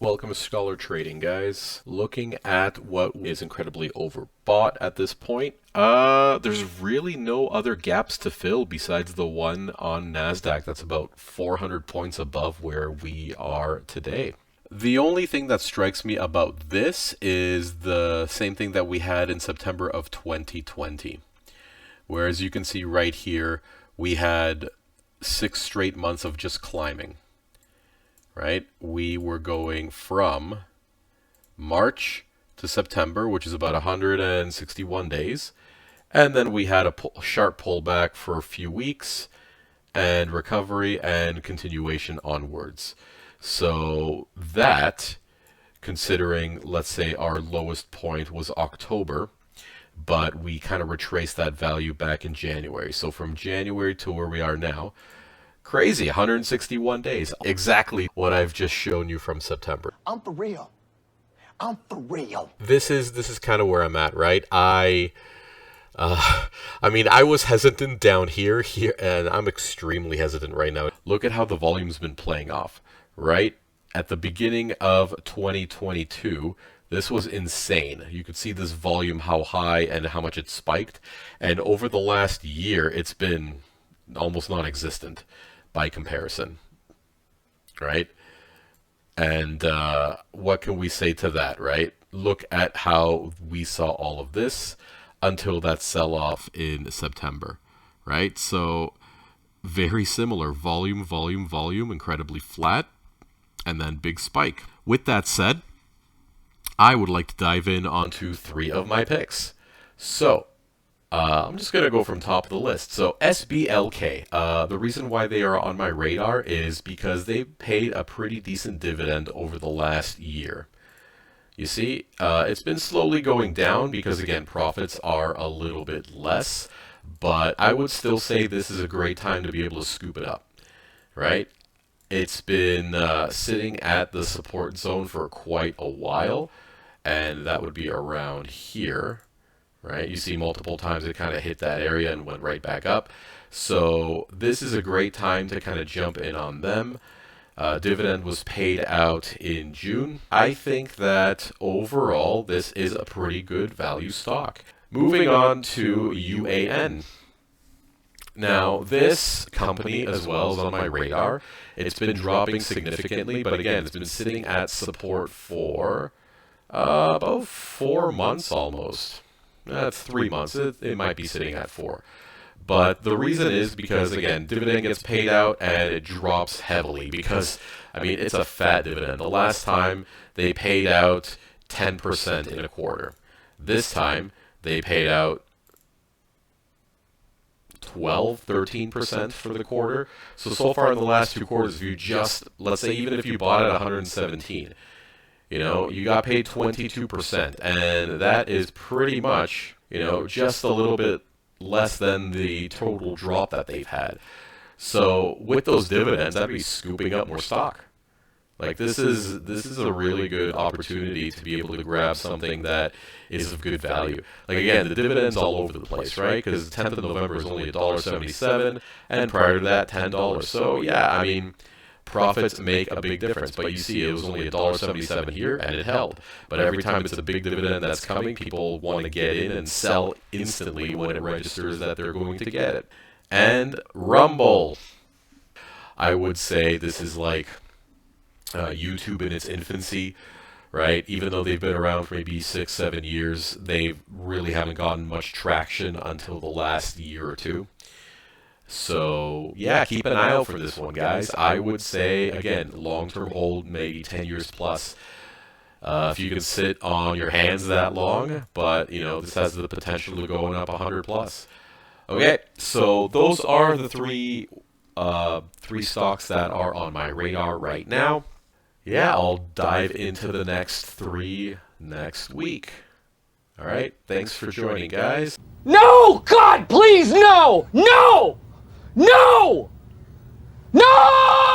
Welcome to Scholar Trading, guys. Looking at what is incredibly overbought at this point, there's really no other gaps to fill besides the one on Nasdaq that's about 400 points above where we are today. The only thing that strikes me about this is the same thing that we had in September of 2020. Whereas you can see right here, we had 6 straight months of just climbing. Right? We were going from March to September, which is about 161 days. And then we had a sharp pullback for a few weeks and recovery and continuation onwards. So that, considering, let's say our lowest point was October, but we kind of retraced that value back in January. So from January to where we are now, crazy, 161 days. Exactly what I've just shown you from September. I'm for real. I'm for real. This is kind of where I'm at, right? I mean, I was hesitant down here, and I'm extremely hesitant right now. Look at how the volume's been playing off, right? At the beginning of 2022, this was insane. You could see this volume, how high and how much it spiked. And over the last year, it's been almost non-existent by comparison, right? And what can we say to that, right? Look at how we saw all of this until that sell-off in September, right? So very similar, volume, incredibly flat, and then big spike. With that said, I would like to dive in onto 3 of my picks. So I'm just going to go from top of the list. So SBLK, the reason why they are on my radar is because they paid a pretty decent dividend over the last year. You see, it's been slowly going down because, again, profits are a little bit less, but I would still say this is a great time to be able to scoop it up, right? It's been sitting at the support zone for quite a while, and that would be around here. Right, you see multiple times it kind of hit that area and went right back up. So this is a great time to kind of jump in on them. Dividend was paid out in June. I think that overall this is a pretty good value stock. Moving on to UAN. Now this company as well is on my radar. It's been dropping significantly, but again, it's been sitting at support for about 4 months almost. That's 3 months. It might be sitting at 4. But the reason is because, again, dividend gets paid out and it drops heavily because, I mean, it's a fat dividend. The last time they paid out 10% in a quarter. This time they paid out 12, 13% for the quarter. So far in the last 2 quarters, if you just, let's say even if you bought at 117, you know, you got paid 22%, and that is pretty much, you know, just a little bit less than the total drop that they've had. So with those dividends, I'd be scooping up more stock. Like this is a really good opportunity to be able to grab something that is of good value. Like again, the dividends all over the place, right? Because 10th of November is only $1.77, and prior to that, $10. So yeah, I mean, profits make a big difference, but you see it was only $1.77 here, and it held. But every time it's a big dividend that's coming, people want to get in and sell instantly when it registers that they're going to get it. And Rumble, I would say this is like YouTube in its infancy, right? Even though they've been around for maybe 6-7 years, they really haven't gotten much traction until the last year or two. So, yeah, keep an eye out for this one, guys. I would say, again, long-term hold, maybe 10 years plus. If you can sit on your hands that long, but, you know, this has the potential to going up 100 plus. Okay, so those are the three stocks that are on my radar right now. Yeah, I'll dive into the next 3 next week. All right, thanks for joining, guys. No! God, please, no! No! No! No!